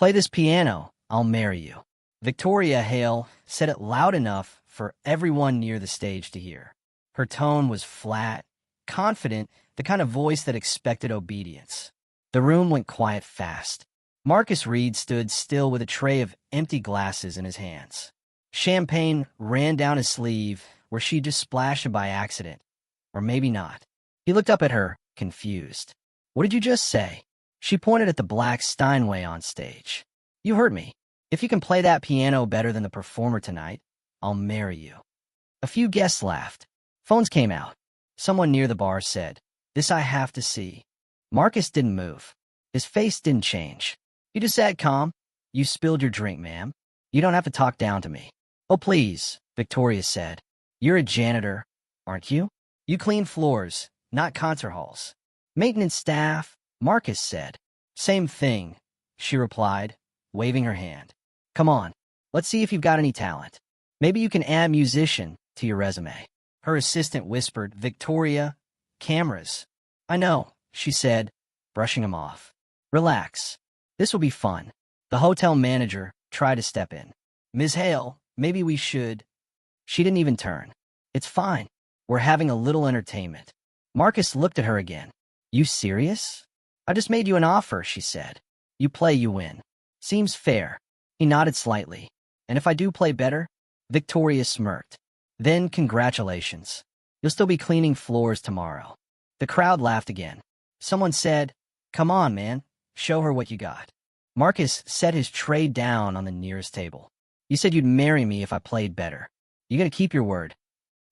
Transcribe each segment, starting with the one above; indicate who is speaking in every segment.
Speaker 1: Play this piano, I'll marry you. Victoria Hale said it loud enough for everyone near the stage to hear. Her tone was flat, confident, the kind of voice that expected obedience. The room went quiet fast. Marcus Reed stood still with a tray of empty glasses in his hands. Champagne ran down his sleeve where she just splashed him by accident. Or maybe not. He looked up at her, confused. What did you just say? She pointed at the black Steinway on stage. You heard me. If you can play that piano better than the performer tonight, I'll marry you. A few guests laughed. Phones came out. Someone near the bar said, "This I have to see." Marcus didn't move. His face didn't change. You just sat calm. You spilled your drink, ma'am. You don't have to talk down to me. Oh, please, Victoria said. You're a janitor, aren't you? You clean floors, not concert halls. Maintenance staff, Marcus said. Same thing, she replied, waving her hand. Come on, let's see if you've got any talent. Maybe you can add musician to your resume. Her assistant whispered, Victoria, cameras. I know, she said, brushing him off. Relax. This will be fun. The hotel manager tried to step in. Ms. Hale, maybe we should. She didn't even turn. It's fine. We're having a little entertainment. Marcus looked at her again. You serious? I just made you an offer, she said. You play, you win. Seems fair. He nodded slightly. And if I do play better? Victoria smirked. Then congratulations. You'll still be cleaning floors tomorrow. The crowd laughed again. Someone said, Come on, man. Show her what you got. Marcus set his tray down on the nearest table. You said you'd marry me if I played better. You gonna keep your word?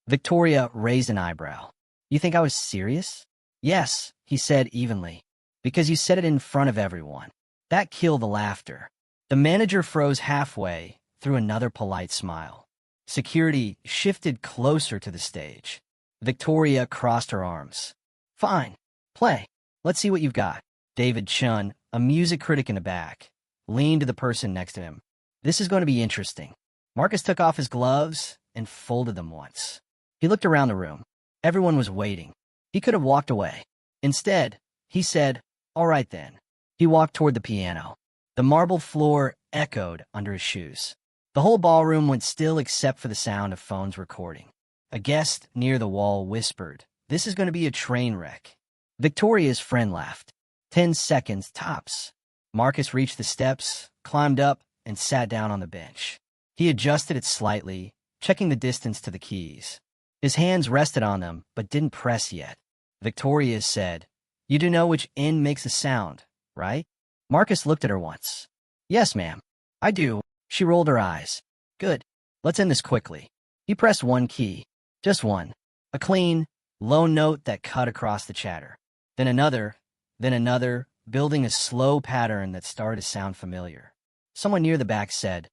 Speaker 1: Victoria raised an eyebrow. You think I was serious? Yes, he said evenly. Because you said it in front of everyone. That killed the laughter. The manager froze halfway through another polite smile. Security shifted closer to the stage. Victoria crossed her arms. Fine. Play. Let's see what you've got. David Chun, a music critic in the back, leaned to the person next to him. This is going to be interesting. Marcus took off his gloves and folded them once. He looked around the room. Everyone was waiting. He could have walked away. Instead, he said, All right then. He walked toward the piano. The marble floor echoed under his shoes. The whole ballroom went still except for the sound of phones recording. A guest near the wall whispered, This is going to be a train wreck. Victoria's friend laughed. 10 seconds tops. Marcus reached the steps, climbed up, and sat down on the bench. He adjusted it slightly, checking the distance to the keys. His hands rested on them, but didn't press yet. Victoria said, You do know which end makes a sound, right? Marcus looked at her once. Yes, ma'am. I do. She rolled her eyes. Good. Let's end this quickly. He pressed one key. Just one. A clean, low note that cut across the chatter. Then another, building a slow pattern that started to sound familiar. Someone near the back said,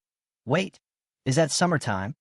Speaker 1: Wait, is that summertime?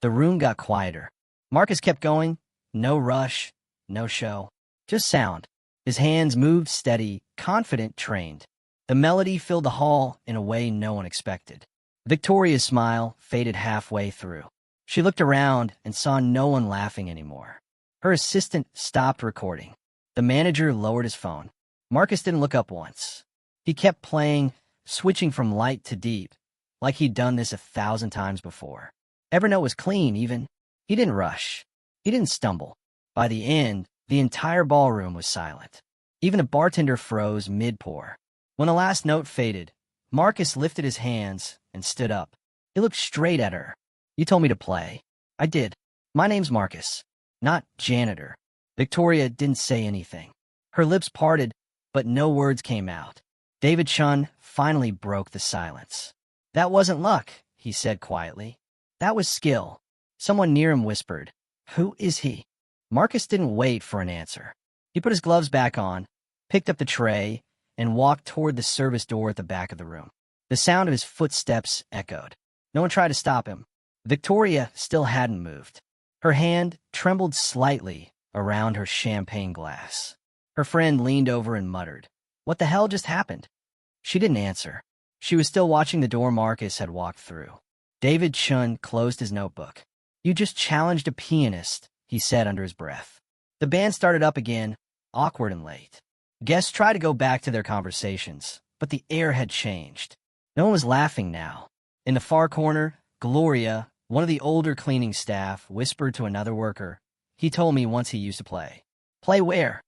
Speaker 1: The room got quieter. Marcus kept going. No rush, no show. Just sound. His hands moved steady, confident, trained. The melody filled the hall in a way no one expected. Victoria's smile faded halfway through. She looked around and saw no one laughing anymore. Her assistant stopped recording. The manager lowered his phone. Marcus didn't look up once. He kept playing, switching from light to deep, like he'd done this 1,000 times before. Every note was clean, even. He didn't rush. He didn't stumble. By the end, the entire ballroom was silent. Even the bartender froze mid-pour. When the last note faded, Marcus lifted his hands and stood up. He looked straight at her. You told me to play. I did. My name's Marcus, not Janitor. Victoria didn't say anything. Her lips parted, but no words came out. David Chun finally broke the silence. That wasn't luck, he said quietly. That was skill. Someone near him whispered, Who is he? Marcus didn't wait for an answer. He put his gloves back on, picked up the tray, and walked toward the service door at the back of the room. The sound of his footsteps echoed. No one tried to stop him. Victoria still hadn't moved. Her hand trembled slightly around her champagne glass. Her friend leaned over and muttered, What the hell just happened? She didn't answer. She was still watching the door Marcus had walked through. David Chun closed his notebook. You just challenged a pianist, he said under his breath. The band started up again, awkward and late. Guests tried to go back to their conversations, but the air had changed. No one was laughing now. In the far corner, Gloria, one of the older cleaning staff, whispered to another worker. He told me once he used to play. Play where?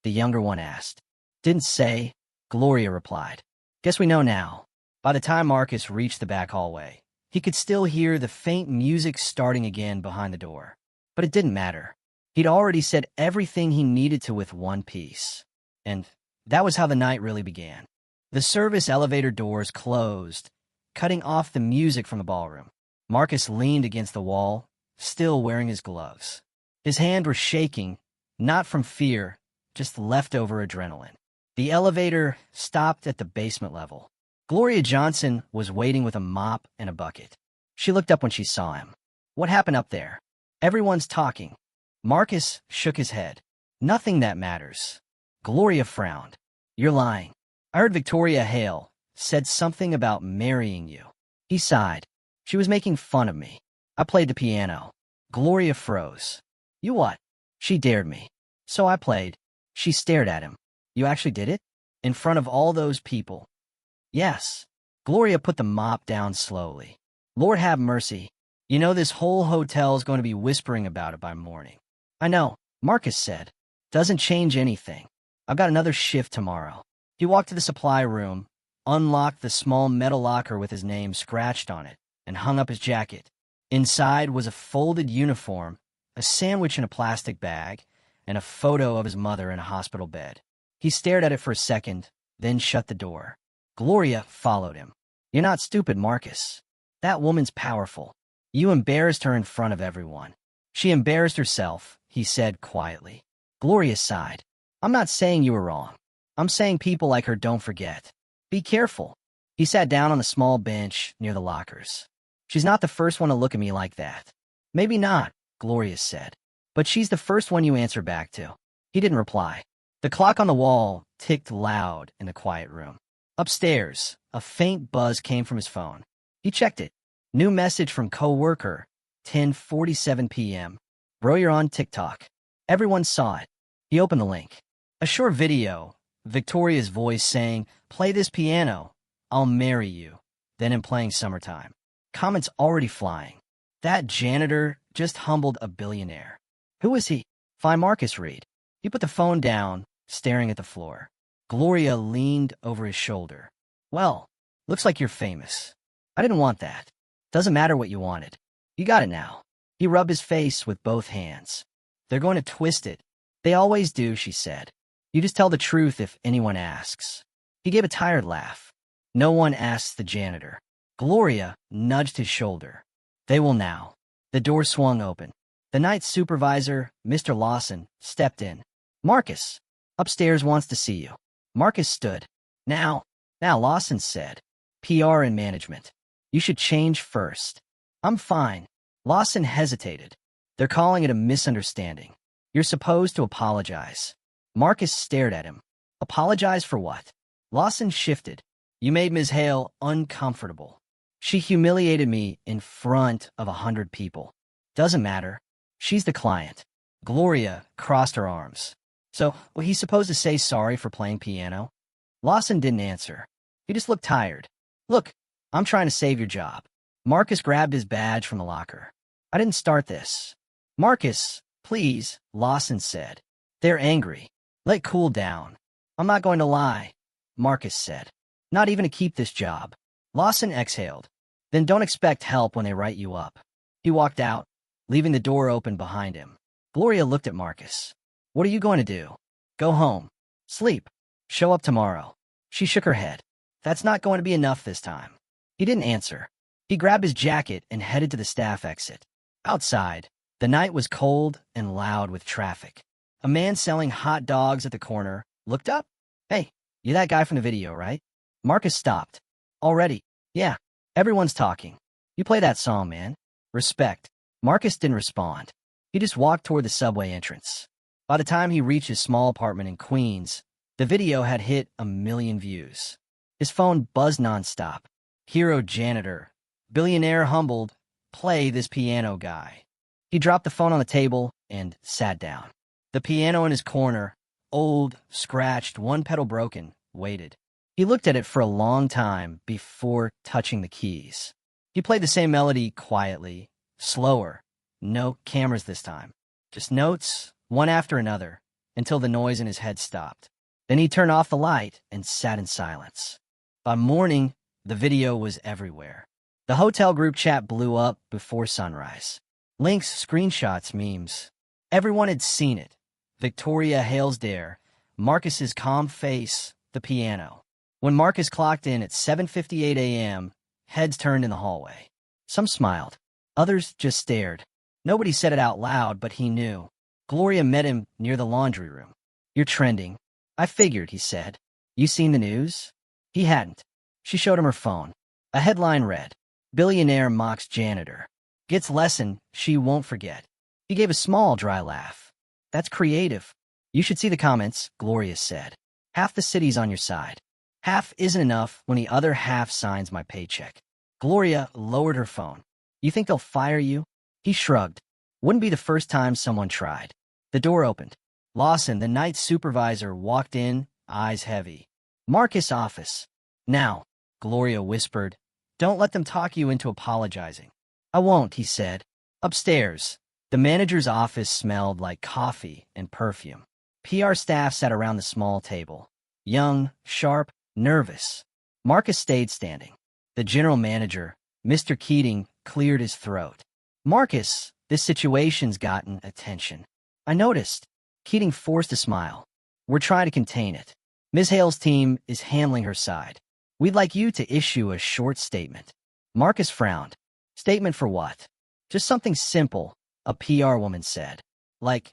Speaker 1: The younger one asked. Didn't say, Gloria replied. Guess we know now. By the time Marcus reached the back hallway, he could still hear the faint music starting again behind the door. But it didn't matter. He'd already said everything he needed to with one piece. And that was how the night really began. The service elevator doors closed, cutting off the music from the ballroom. Marcus leaned against the wall, still wearing his gloves. His hands were shaking, not from fear, just leftover adrenaline. The elevator stopped at the basement level. Gloria Johnson was waiting with a mop and a bucket. She looked up when she saw him. What happened up there? Everyone's talking. Marcus shook his head. Nothing that matters. Gloria frowned. You're lying. I heard Victoria Hale said something about marrying you. He sighed. She was making fun of me. I played the piano. Gloria froze. You what? She dared me. So I played. She stared at him. You actually did it? In front of all those people? Yes. Gloria put the mop down slowly. Lord have mercy. You know this whole hotel's going to be whispering about it by morning. I know, Marcus said. Doesn't change anything. I've got another shift tomorrow. He walked to the supply room, unlocked the small metal locker with his name scratched on it, and hung up his jacket. Inside was a folded uniform, a sandwich in a plastic bag, and a photo of his mother in a hospital bed. He stared at it for a second, then shut the door. Gloria followed him. You're not stupid, Marcus. That woman's powerful. You embarrassed her in front of everyone. She embarrassed herself, he said quietly. Gloria sighed. I'm not saying you were wrong. I'm saying people like her don't forget. Be careful. He sat down on the small bench near the lockers. She's not the first one to look at me like that. Maybe not, Gloria said. But she's the first one you answer back to. He didn't reply. The clock on the wall ticked loud in the quiet room. Upstairs, a faint buzz came from his phone. He checked it. New message from coworker, 10:47 p.m. Bro, you're on TikTok. Everyone saw it. He opened the link. A short video, Victoria's voice saying, play this piano, I'll marry you, then in playing Summertime. Comments already flying. That janitor just humbled a billionaire. Who is he? Find Marcus read. He put the phone down, staring at the floor. Gloria leaned over his shoulder. Well, looks like you're famous. I didn't want that. Doesn't matter what you wanted. You got it now. He rubbed his face with both hands. They're going to twist it. They always do, she said. You just tell the truth if anyone asks. He gave a tired laugh. No one asks the janitor. Gloria nudged his shoulder. They will now. The door swung open. The night supervisor, Mr. Lawson, stepped in. Marcus, upstairs wants to see you. Marcus stood. Now, Lawson said. PR and management. You should change first. I'm fine. Lawson hesitated. They're calling it a misunderstanding. You're supposed to apologize. Marcus stared at him. Apologize for what? Lawson shifted. You made Ms. Hale uncomfortable. She humiliated me in front of 100 people. Doesn't matter. She's the client. Gloria crossed her arms. So, was he supposed to say sorry for playing piano? Lawson didn't answer. He just looked tired. Look, I'm trying to save your job. Marcus grabbed his badge from the locker. I didn't start this. Marcus, please, Lawson said. They're angry. Let it cool down. I'm not going to lie, Marcus said. Not even to keep this job. Lawson exhaled. Then don't expect help when they write you up. He walked out, leaving the door open behind him. Gloria looked at Marcus. What are you going to do? Go home. Sleep. Show up tomorrow. She shook her head. That's not going to be enough this time. He didn't answer. He grabbed his jacket and headed to the staff exit. Outside, the night was cold and loud with traffic. A man selling hot dogs at the corner looked up. Hey, you that guy from the video, right? Marcus stopped. Already? Yeah. Everyone's talking. You play that song, man. Respect. Marcus didn't respond. He just walked toward the subway entrance. By the time he reached his small apartment in Queens, the video had hit 1 million views. His phone buzzed nonstop. Hero Janitor. Billionaire humbled. Play this piano guy. He dropped the phone on the table and sat down. The piano in his corner, old, scratched, one pedal broken, waited. He looked at it for a long time before touching the keys. He played the same melody quietly, slower. No cameras this time. Just notes, one after another, until the noise in his head stopped. Then he turned off the light and sat in silence. By morning, the video was everywhere. The hotel group chat blew up before sunrise. Links, screenshots, memes. Everyone had seen it. Victoria Halesdare, Marcus's calm face, the piano. When Marcus clocked in at 7:58 a.m., heads turned in the hallway. Some smiled. Others just stared. Nobody said it out loud, but he knew. Gloria met him near the laundry room. "You're trending." "I figured," he said. "You seen the news?" He hadn't. She showed him her phone. A headline read, "Billionaire mocks janitor. Gets lesson she won't forget." He gave a small, dry laugh. "That's creative." "You should see the comments," Gloria said. "Half the city's on your side. Half isn't enough when the other half signs my paycheck." Gloria lowered her phone. "You think they'll fire you?" He shrugged. Wouldn't be the first time someone tried. The door opened. Lawson, the night supervisor, walked in, eyes heavy. "Marcus' office." "Now," Gloria whispered. "Don't let them talk you into apologizing." "I won't," he said. Upstairs, the manager's office smelled like coffee and perfume. PR staff sat around the small table. Young, sharp, nervous. Marcus stayed standing. The general manager, Mr. Keating, cleared his throat. "Marcus, this situation's gotten attention." "I noticed." Keating forced a smile. "We're trying to contain it. Ms. Hale's team is handling her side. We'd like you to issue a short statement." Marcus frowned. "Statement for what?" "Just something simple," a PR woman said. "Like,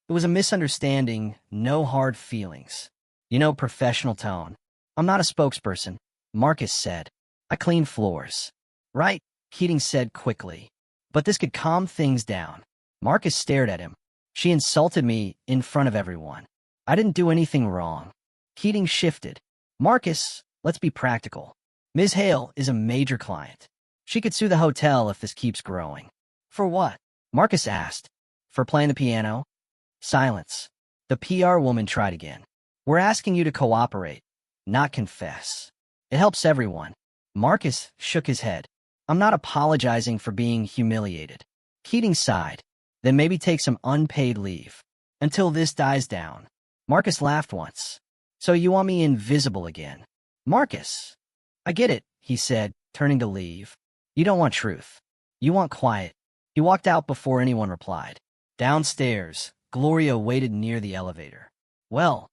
Speaker 1: it was a misunderstanding, no hard feelings. You know, professional tone." "I'm not a spokesperson," Marcus said. "I clean floors." "Right," Keating said quickly. "But this could calm things down." Marcus stared at him. "She insulted me in front of everyone. I didn't do anything wrong." Keating shifted. "Marcus, let's be practical. Ms. Hale is a major client. She could sue the hotel if this keeps growing." "For what?" Marcus asked. "For playing the piano?" Silence. The PR woman tried again. "We're asking you to cooperate, not confess. It helps everyone." Marcus shook his head. "I'm not apologizing for being humiliated." Keating sighed. "Then maybe take some unpaid leave. Until this dies down." Marcus laughed once. "So you want me invisible again?" "Marcus." "I get it," he said, turning to leave. "You don't want truth. You want quiet." He walked out before anyone replied. Downstairs, Gloria waited near the elevator. "Well,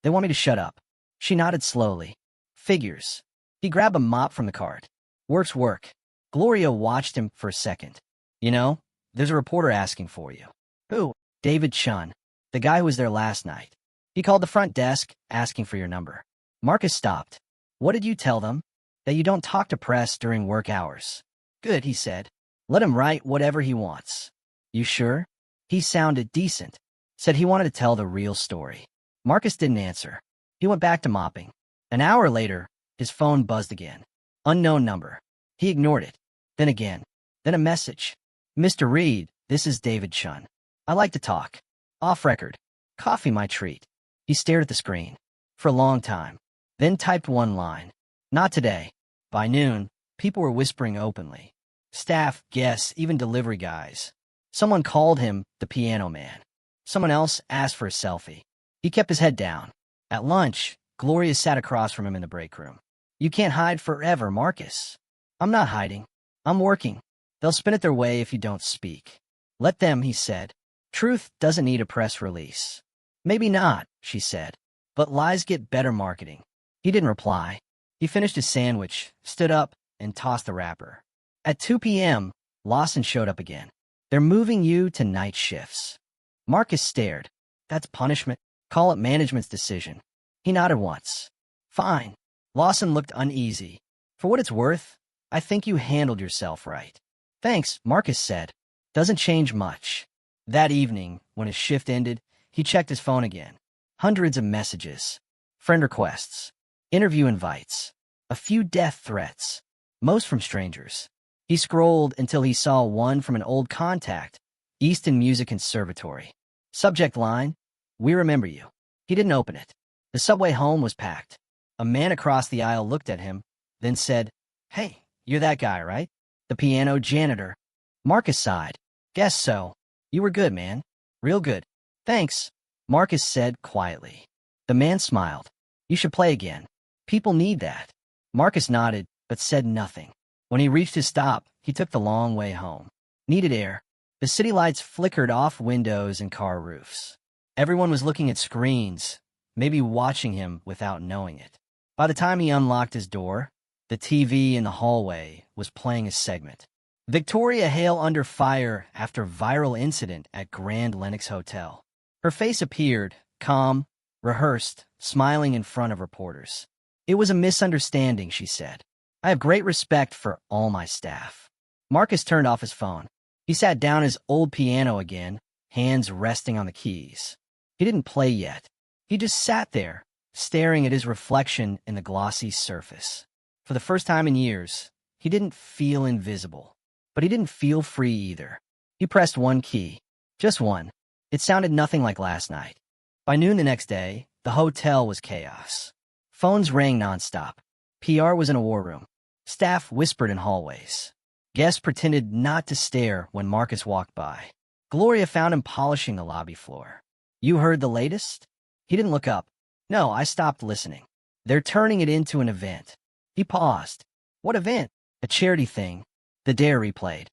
Speaker 1: they want me to shut up." She nodded slowly. "Figures." He grabbed a mop from the cart. "Work's work." Gloria watched him for a second. "You know, there's a reporter asking for you." "Who?" "David Chun, the guy who was there last night. He called the front desk, asking for your number." Marcus stopped. "What did you tell them?" "That you don't talk to press during work hours." "Good," he said. "Let him write whatever he wants." "You sure?" He sounded decent. Said he wanted to tell the real story. Marcus didn't answer. He went back to mopping. An hour later, his phone buzzed again. Unknown number. He ignored it. Then again. Then a message. "Mr. Reed, this is David Chun. I like to talk. Off record. Coffee my treat." He stared at the screen. For a long time. Then typed one line. "Not today." By noon, people were whispering openly. Staff, guests, even delivery guys. Someone called him the piano man. Someone else asked for a selfie. He kept his head down. At lunch, Gloria sat across from him in the break room. "You can't hide forever, Marcus." "I'm not hiding. I'm working. They'll spin it their way if you don't speak." "Let them," he said. "Truth doesn't need a press release." "Maybe not," she said. "But lies get better marketing." He didn't reply. He finished his sandwich, stood up, and tossed the wrapper. At 2 p.m., Lawson showed up again. "They're moving you to night shifts." Marcus stared. "That's punishment. Call it management's decision." He nodded once. "Fine." Lawson looked uneasy. "For what it's worth, I think you handled yourself right." "Thanks," Marcus said. "Doesn't change much." That evening, when his shift ended, he checked his phone again. Hundreds of messages. Friend requests. Interview invites. A few death threats. Most from strangers. He scrolled until he saw one from an old contact, Easton Music Conservatory. Subject line, "We remember you." He didn't open it. The subway home was packed. A man across the aisle looked at him, then said, "Hey, you're that guy, right? The piano janitor." Marcus sighed. "Guess so. You were good, man. Real good." "Thanks," Marcus said quietly. The man smiled. "You should play again. People need that." Marcus nodded, but said nothing. When he reached his stop, he took the long way home. Needed air. The city lights flickered off windows and car roofs. Everyone was looking at screens, maybe watching him without knowing it. By the time he unlocked his door, the TV in the hallway was playing a segment. Victoria Hale under fire after viral incident at Grand Lennox Hotel. Her face appeared, calm, rehearsed, smiling in front of reporters. "It was a misunderstanding," she said. "I have great respect for all my staff." Marcus turned off his phone. He sat down his old piano again, hands resting on the keys. He didn't play yet. He just sat there, staring at his reflection in the glossy surface. For the first time in years, he didn't feel invisible, but he didn't feel free either. He pressed one key. Just one. It sounded nothing like last night. By noon the next day, the hotel was chaos. Phones rang nonstop. PR was in a war room. Staff whispered in hallways. Guests pretended not to stare when Marcus walked by. Gloria found him polishing the lobby floor. "You heard the latest?" He didn't look up. "No, I stopped listening. They're turning it into an event." He paused. "What event?" "A charity thing." The Dare replayed.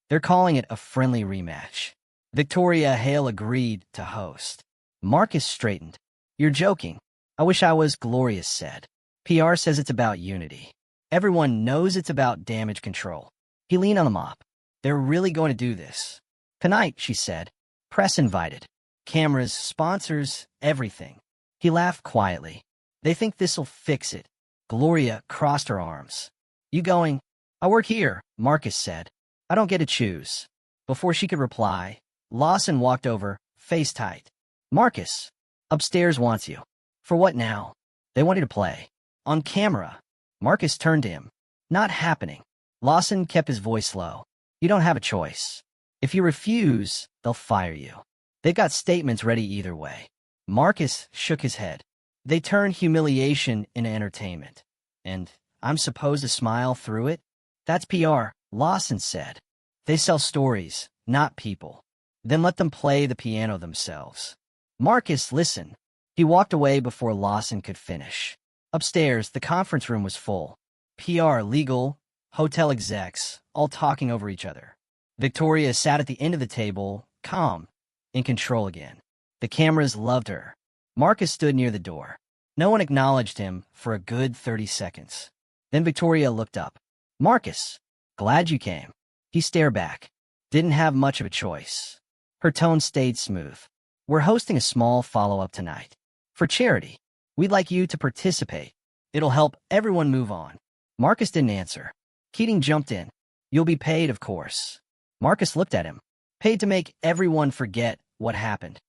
Speaker 1: "They're calling it a friendly rematch." Victoria Hale agreed to host. Marcus straightened. "You're joking." "I wish I was," Gloria said. "PR says it's about unity. Everyone knows it's about damage control." He leaned on the mop. "They're really going to do this." "Tonight," she said. "Press invited. Cameras, sponsors, everything." He laughed quietly. "They think this'll fix it." Gloria crossed her arms. "You going?" "I work here," Marcus said. "I don't get to choose." Before she could reply, Lawson walked over, face tight. "Marcus, upstairs wants you." "For what now?" "They want you to play. On camera." Marcus turned to him. "Not happening." Lawson kept his voice low. "You don't have a choice. If you refuse, they'll fire you. They've got statements ready either way." Marcus shook his head. "They turn humiliation into entertainment. And I'm supposed to smile through it?" "That's PR," Lawson said. "They sell stories, not people. Then let them play the piano themselves." "Marcus, listen." He walked away before Lawson could finish. Upstairs, the conference room was full. PR, legal, hotel execs, all talking over each other. Victoria sat at the end of the table, calm, in control again. The cameras loved her. Marcus stood near the door. No one acknowledged him for a good 30 seconds. Then Victoria looked up. "Marcus, glad you came." He stared back. Didn't have much of a choice. Her tone stayed smooth. "We're hosting a small follow-up tonight. For charity. We'd like you to participate. It'll help everyone move on." Marcus didn't answer. Keating jumped in. "You'll be paid, of course." Marcus looked at him. "Paid to make everyone forget what happened."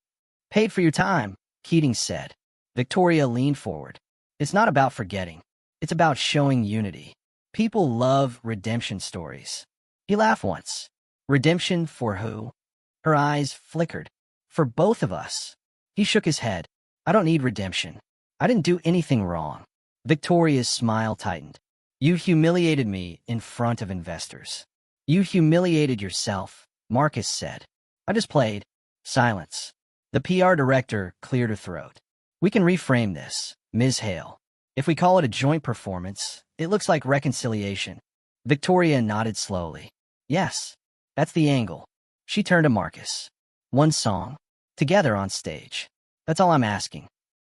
Speaker 1: "Paid for your time," Keating said. Victoria leaned forward. "It's not about forgetting. It's about showing unity. People love redemption stories." He laughed once. "Redemption for who?" Her eyes flickered. "For both of us." He shook his head. "I don't need redemption. I didn't do anything wrong." Victoria's smile tightened. "You humiliated me in front of investors." "You humiliated yourself," Marcus said. "I just played." Silence. The PR director cleared her throat. "We can reframe this, Ms. Hale. If we call it a joint performance, it looks like reconciliation." Victoria nodded slowly. "Yes, that's the angle." She turned to Marcus. "One song. Together on stage. That's all I'm asking."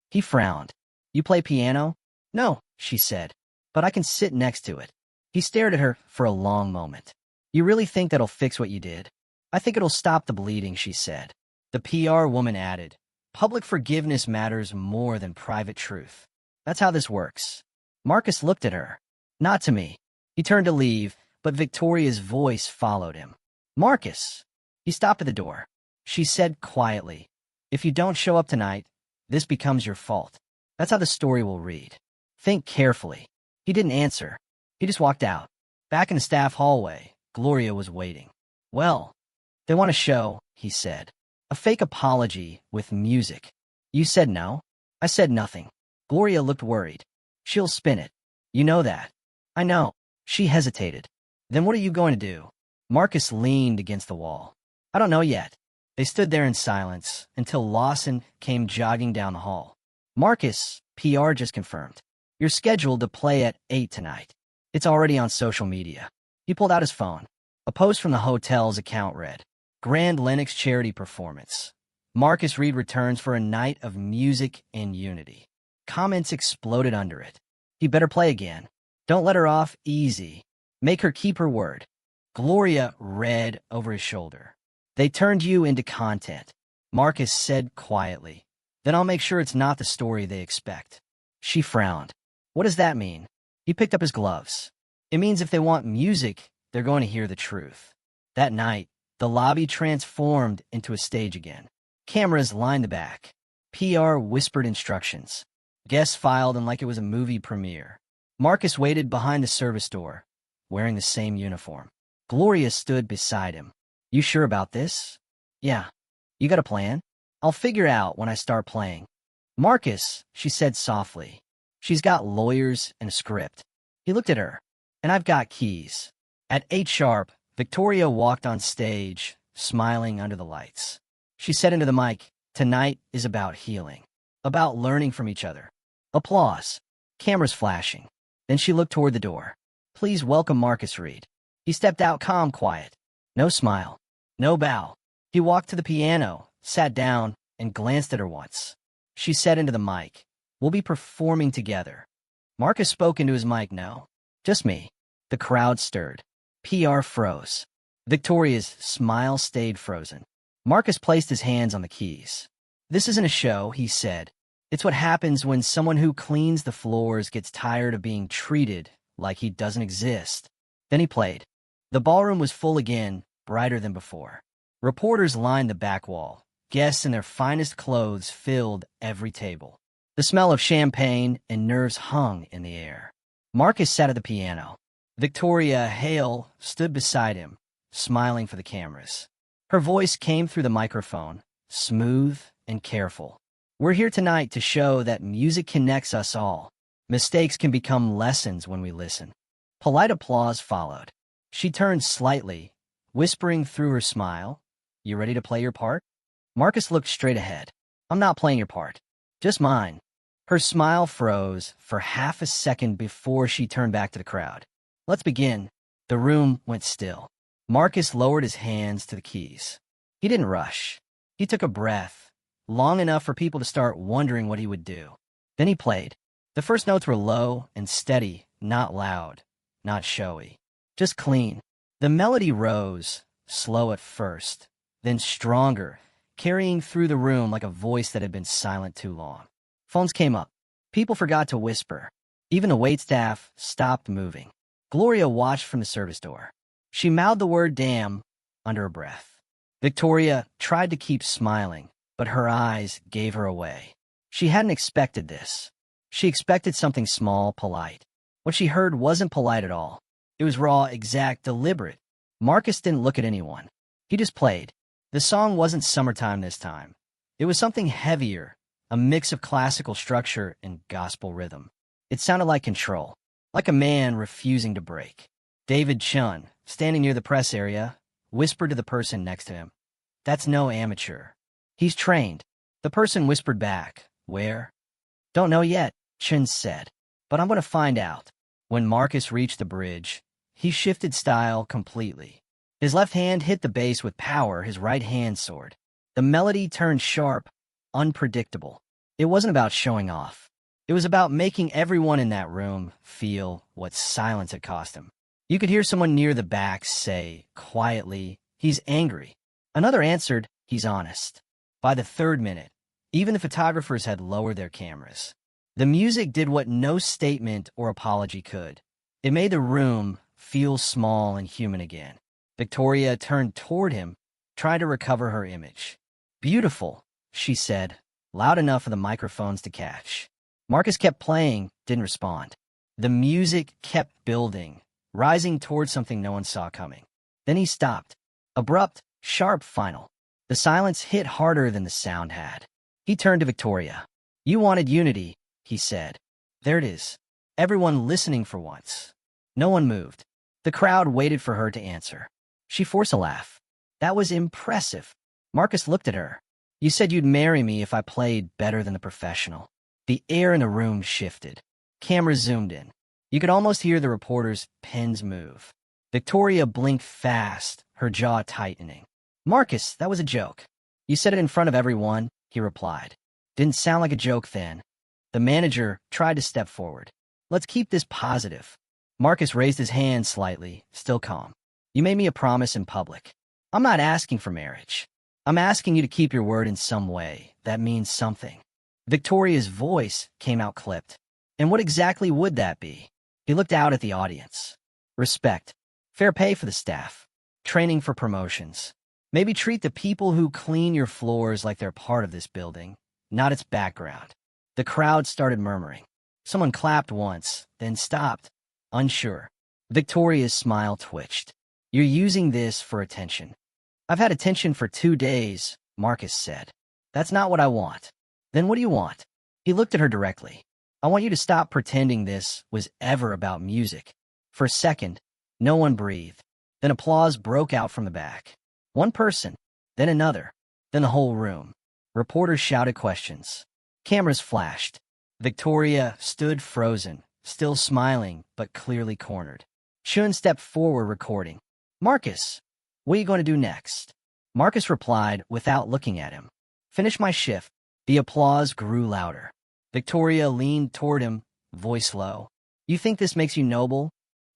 Speaker 1: He frowned. "You play piano?" "No," she said. "But I can sit next to it." He stared at her for a long moment. "You really think that'll fix what you did?" "I think it'll stop the bleeding," she said. The PR woman added, "Public forgiveness matters more than private truth. That's how this works." Marcus looked at her. "Not to me." He turned to leave, but Victoria's voice followed him. "Marcus!" He stopped at the door. She said quietly, "If you don't show up tonight, this becomes your fault. That's how the story will read. Think carefully." He didn't answer. He just walked out. Back in the staff hallway, Gloria was waiting. "Well, they want a show," he said. "A fake apology with music." "You said no?" "I said nothing." Gloria looked worried. She'll spin it. You know that. I know. She hesitated. Then what are you going to do? Marcus leaned against the wall. I don't know yet. They stood there in silence until Lawson came jogging down the hall. Marcus, PR just confirmed. You're scheduled to play at 8 tonight. It's already on social media. He pulled out his phone. A post from the hotel's account read, Grand Lennox charity performance. Marcus Reed returns for a night of music and unity. Comments exploded under it. He better play again. Don't let her off easy. Make her keep her word. Gloria read over his shoulder. They turned you into content, Marcus said quietly. Then I'll make sure it's not the story they expect. She frowned. What does that mean? He picked up his gloves. It means if they want music, they're going to hear the truth. That night, the lobby transformed into a stage again. Cameras lined the back. PR whispered instructions. Guests filed in like it was a movie premiere. Marcus waited behind the service door, wearing the same uniform. Gloria stood beside him. You sure about this? Yeah. You got a plan? I'll figure out when I start playing. Marcus, she said softly. She's got lawyers and a script. He looked at her. And I've got keys. At 8 sharp, Victoria walked on stage, smiling under the lights. She said into the mic, tonight is about healing. About learning from each other. Applause. Cameras flashing. Then she looked toward the door. Please welcome Marcus Reed. He stepped out calm, quiet. No smile. No bow. He walked to the piano, sat down, and glanced at her once. She said into the mic, we'll be performing together. Marcus spoke into his mic, no. Just me. The crowd stirred. PR froze. Victoria's smile stayed frozen. Marcus placed his hands on the keys. This isn't a show, he said. It's what happens when someone who cleans the floors gets tired of being treated like he doesn't exist. Then he played. The ballroom was full again, brighter than before. Reporters lined the back wall. Guests in their finest clothes filled every table. The smell of champagne and nerves hung in the air. Marcus sat at the piano. Victoria Hale stood beside him, smiling for the cameras. Her voice came through the microphone, smooth and careful. We're here tonight to show that music connects us all. Mistakes can become lessons when we listen. Polite applause followed. She turned slightly, whispering through her smile, You ready to play your part? Marcus looked straight ahead. I'm not playing your part. Just mine. Her smile froze for half a second before she turned back to the crowd. Let's begin. The room went still. Marcus lowered his hands to the keys. He didn't rush. He took a breath, long enough for people to start wondering what he would do. Then he played. The first notes were low and steady, not loud, not showy, just clean. The melody rose, slow at first, then stronger, carrying through the room like a voice that had been silent too long. Phones came up. People forgot to whisper. Even the waitstaff stopped moving. Gloria watched from the service door. She mouthed the word damn under her breath. Victoria tried to keep smiling, but her eyes gave her away. She hadn't expected this. She expected something small, polite. What she heard wasn't polite at all. It was raw, exact, deliberate. Marcus didn't look at anyone. He just played. The song wasn't Summertime this time. It was something heavier, a mix of classical structure and gospel rhythm. It sounded like control, like a man refusing to break. David Chun, standing near the press area, whispered to the person next to him, That's no amateur. He's trained. The person whispered back, Where? Don't know yet, Chun said, but I'm going to find out. When Marcus reached the bridge, he shifted style completely. His left hand hit the bass with power, his right hand soared. The melody turned sharp, unpredictable. It wasn't about showing off. It was about making everyone in that room feel what silence had cost him. You could hear someone near the back say, quietly, He's angry. Another answered, He's honest. By the third minute, even the photographers had lowered their cameras. The music did what no statement or apology could. It made the room feel small and human again. Victoria turned toward him, trying to recover her image. Beautiful, she said, loud enough for the microphones to catch. Marcus kept playing, didn't respond. The music kept building, rising towards something no one saw coming. Then he stopped. Abrupt, sharp final. The silence hit harder than the sound had. He turned to Victoria. You wanted unity, he said. There it is. everyone listening for once. No one moved. The crowd waited for her to answer. She forced a laugh. That was impressive. Marcus looked at her. You said you'd marry me if I played better than the professional. The air in the room shifted. Cameras zoomed in. You could almost hear the reporters' pens move. Victoria blinked fast, her jaw tightening. Marcus, that was a joke. You said it in front of everyone, he replied. Didn't sound like a joke then. The manager tried to step forward. Let's keep this positive. Marcus raised his hand slightly, still calm. You made me a promise in public. I'm not asking for marriage. I'm asking you to keep your word in some way. That means something. Victoria's voice came out clipped. And what exactly would that be? He looked out at the audience. Respect. Fair pay for the staff. Training for promotions. Maybe treat the people who clean your floors like they're part of this building, not its background. The crowd started murmuring. Someone clapped once, then stopped, unsure. Victoria's smile twitched. You're using this for attention. I've had attention for 2 days, Marcus said. That's not what I want. Then what do you want? He looked at her directly. I want you to stop pretending this was ever about music. For a second, no one breathed. Then applause broke out from the back. One person, then another, then the whole room. Reporters shouted questions. Cameras flashed. Victoria stood frozen, still smiling, but clearly cornered. Shun stepped forward, recording. Marcus, what are you going to do next? Marcus replied without looking at him. Finish my shift. The applause grew louder. Victoria leaned toward him, voice low. You think this makes you noble?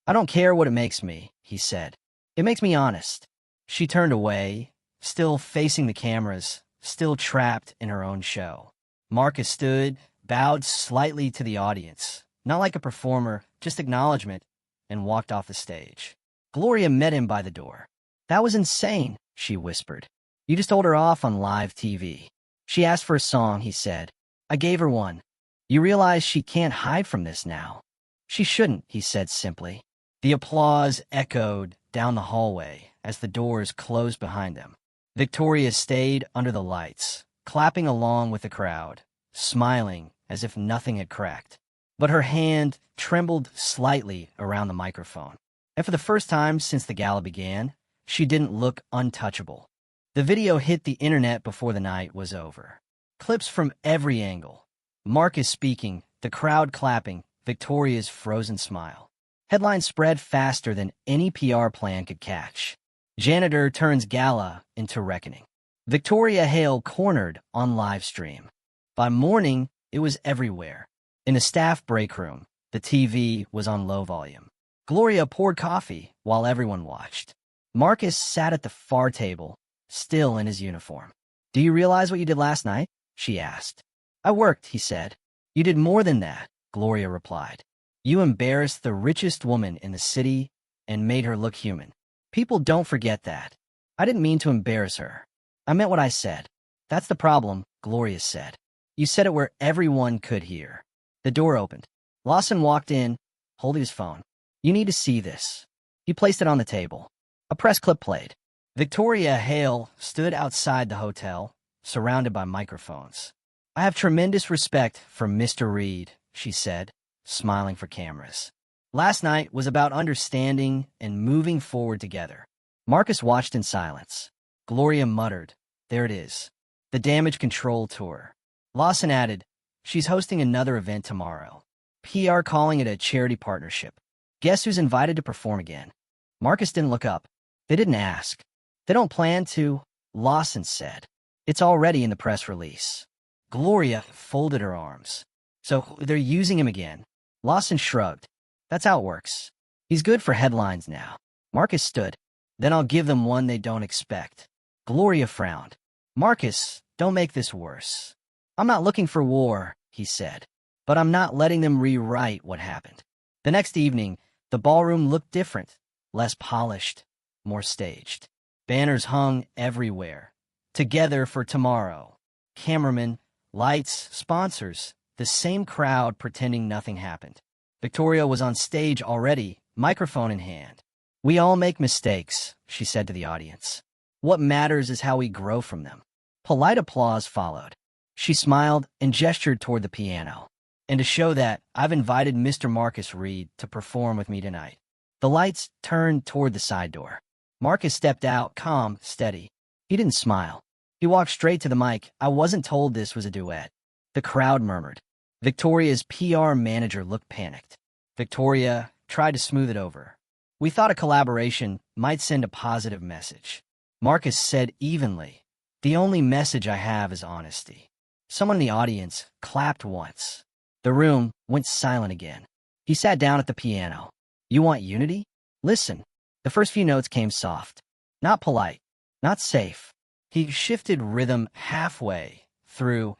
Speaker 1: I don't care what it makes me, he said. It makes me honest. She turned away, still facing the cameras, still trapped in her own show. Marcus stood, bowed slightly to the audience, not like a performer, just acknowledgement, and walked off the stage. Gloria met him by the door. That was insane, she whispered. You just told her off on live TV. She asked for a song, he said. I gave her one. You realize she can't hide from this now. She shouldn't, he said simply. The applause echoed down the hallway as the doors closed behind them. Victoria stayed under the lights, clapping along with the crowd, smiling as if nothing had cracked. But her hand trembled slightly around the microphone. And for the first time since the gala began, she didn't look untouchable. The video hit the internet before the night was over. Clips from every angle. Marcus speaking, the crowd clapping, Victoria's frozen smile. Headlines spread faster than any PR plan could catch. Janitor turns gala into reckoning. Victoria Hale cornered on live stream. By morning, it was everywhere. In the staff break room, the TV was on low volume. Gloria poured coffee while everyone watched. Marcus sat at the far table, still in his uniform. Do you realize what you did last night? She asked. I worked, he said. You did more than that, Gloria replied. You embarrassed the richest woman in the city and made her look human. People don't forget that. I didn't mean to embarrass her. I meant what I said. That's the problem, Gloria said. You said it where everyone could hear. The door opened. Lawson walked in, holding his phone. You need to see this. He placed it on the table. A press clip played. Victoria Hale stood outside the hotel, surrounded by microphones. I have tremendous respect for Mr. Reed, she said, smiling for cameras. Last night was about understanding and moving forward together. Marcus watched in silence. Gloria muttered, there it is. The damage control tour. Lawson added, she's hosting another event tomorrow. PR calling it a charity partnership. Guess who's invited to perform again? Marcus didn't look up. They didn't ask. They don't plan to, Lawson said. It's already in the press release. Gloria folded her arms. So they're using him again. Lawson shrugged. That's how it works. He's good for headlines now. Marcus stood. Then I'll give them one they don't expect. Gloria frowned. Marcus, don't make this worse. I'm not looking for war, he said. But I'm not letting them rewrite what happened. The next evening, the ballroom looked different. Less polished, more staged. Banners hung everywhere. Together for tomorrow. Cameramen, lights, sponsors. The same crowd pretending nothing happened. Victoria was on stage already, microphone in hand. We all make mistakes, she said to the audience. What matters is how we grow from them. Polite applause followed. She smiled and gestured toward the piano. And to show that, I've invited Mr. Marcus Reed to perform with me tonight. The lights turned toward the side door. Marcus stepped out, calm, steady. He didn't smile. He walked straight to the mic. I wasn't told this was a duet. The crowd murmured. Victoria's PR manager looked panicked. Victoria tried to smooth it over. We thought a collaboration might send a positive message. Marcus said evenly, "The only message I have is honesty." Someone in the audience clapped once. The room went silent again. He sat down at the piano. "You want unity? Listen." The first few notes came soft. Not polite, not safe. He shifted rhythm halfway through,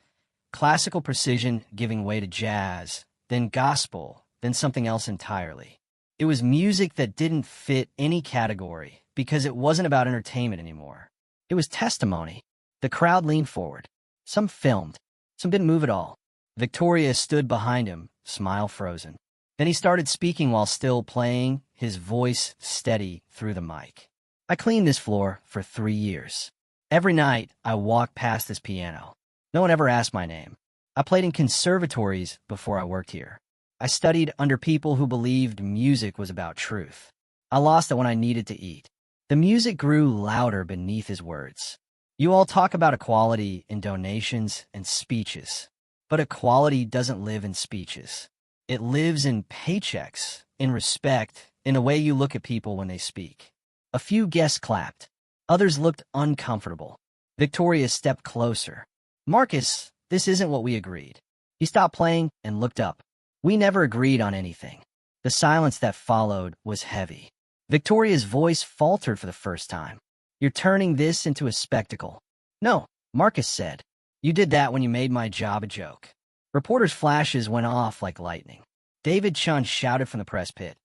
Speaker 1: classical precision giving way to jazz, then gospel, then something else entirely. It was music that didn't fit any category because it wasn't about entertainment anymore. It was testimony. The crowd leaned forward. Some filmed. Some didn't move at all. Victoria stood behind him, smile frozen. Then he started speaking while still playing, his voice steady through the mic. "I cleaned this floor for 3 years. Every night, I walked past this piano. No one ever asked my name. I played in conservatories before I worked here. I studied under people who believed music was about truth. I lost it when I needed to eat." The music grew louder beneath his words. "You all talk about equality in donations and speeches, but equality doesn't live in speeches. It lives in paychecks, in respect, in the way you look at people when they speak." A few guests clapped. Others looked uncomfortable. Victoria stepped closer. "Marcus, this isn't what we agreed." He stopped playing and looked up. "We never agreed on anything." The silence that followed was heavy. Victoria's voice faltered for the first time. "You're turning this into a spectacle." "No," Marcus said. "You did that when you made my job a joke." Reporters' flashes went off like lightning. David Chun shouted from the press pit,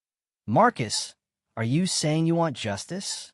Speaker 1: "Marcus, are you saying you want justice?"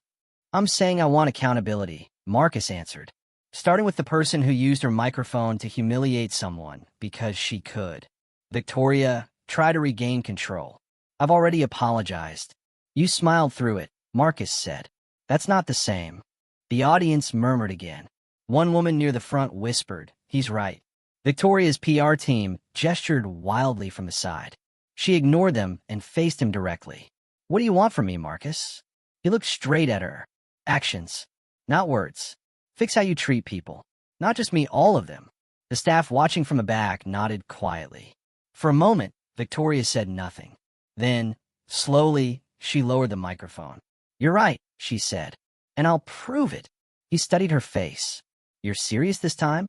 Speaker 1: "I'm saying I want accountability," Marcus answered. "Starting with the person who used her microphone to humiliate someone because she could." Victoria tried to regain control. "I've already apologized." "You smiled through it," Marcus said. "That's not the same." The audience murmured again. One woman near the front whispered, "He's right." Victoria's PR team gestured wildly from the side. She ignored them and faced him directly. "What do you want from me, Marcus?" He looked straight at her. "Actions, not words. Fix how you treat people. Not just me, all of them." The staff watching from the back nodded quietly. For a moment, Victoria said nothing. Then, slowly, she lowered the microphone. "You're right," she said. "And I'll prove it." He studied her face. "You're serious this time?"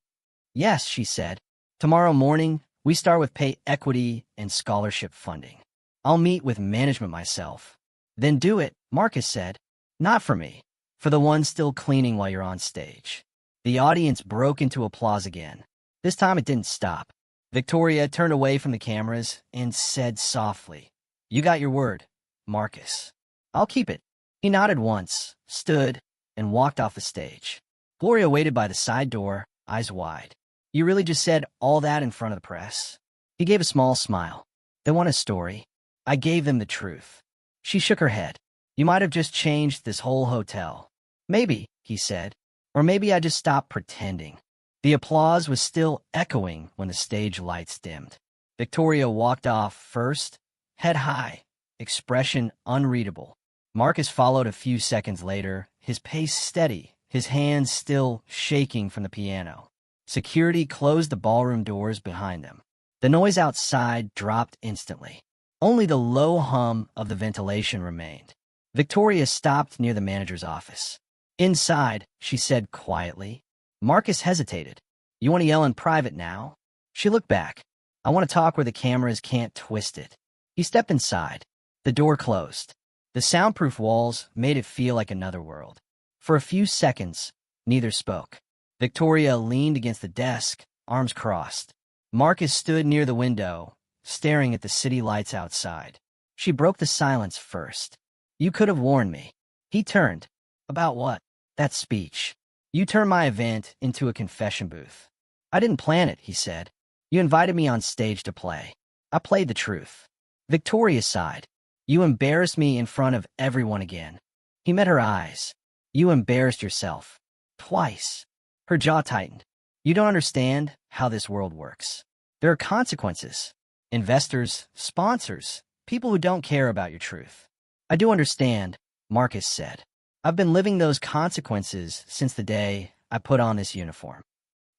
Speaker 1: "Yes," she said. "Tomorrow morning, we start with pay equity and scholarship funding. I'll meet with management myself." "Then do it," Marcus said. "Not for me. For the one still cleaning while you're on stage." The audience broke into applause again. This time it didn't stop. Victoria turned away from the cameras and said softly, "You got your word, Marcus. I'll keep it." He nodded once, stood, and walked off the stage. Gloria waited by the side door, eyes wide. "You really just said all that in front of the press?" He gave a small smile. "They want a story. I gave them the truth." She shook her head. "You might have just changed this whole hotel." "Maybe," he said. "Or maybe I just stopped pretending." The applause was still echoing when the stage lights dimmed. Victoria walked off first, head high, expression unreadable. Marcus followed a few seconds later, his pace steady, his hands still shaking from the piano. Security closed the ballroom doors behind them. The noise outside dropped instantly. Only the low hum of the ventilation remained. Victoria stopped near the manager's office. "Inside," she said quietly. Marcus hesitated. "You want to yell in private now?" She looked back. "I want to talk where the cameras can't twist it." He stepped inside. The door closed. The soundproof walls made it feel like another world. For a few seconds, neither spoke. Victoria leaned against the desk, arms crossed. Marcus stood near the window, staring at the city lights outside. She broke the silence first. "You could have warned me." He turned. "About what?" "That speech. You turned my event into a confession booth." "I didn't plan it," he said. "You invited me on stage to play. I played the truth." Victoria sighed. "You embarrassed me in front of everyone again." He met her eyes. "You embarrassed yourself. Twice." Her jaw tightened. "You don't understand how this world works. There are consequences. Investors, sponsors, people who don't care about your truth. I do understand, Marcus said. I've been living those consequences since the day I put on this uniform.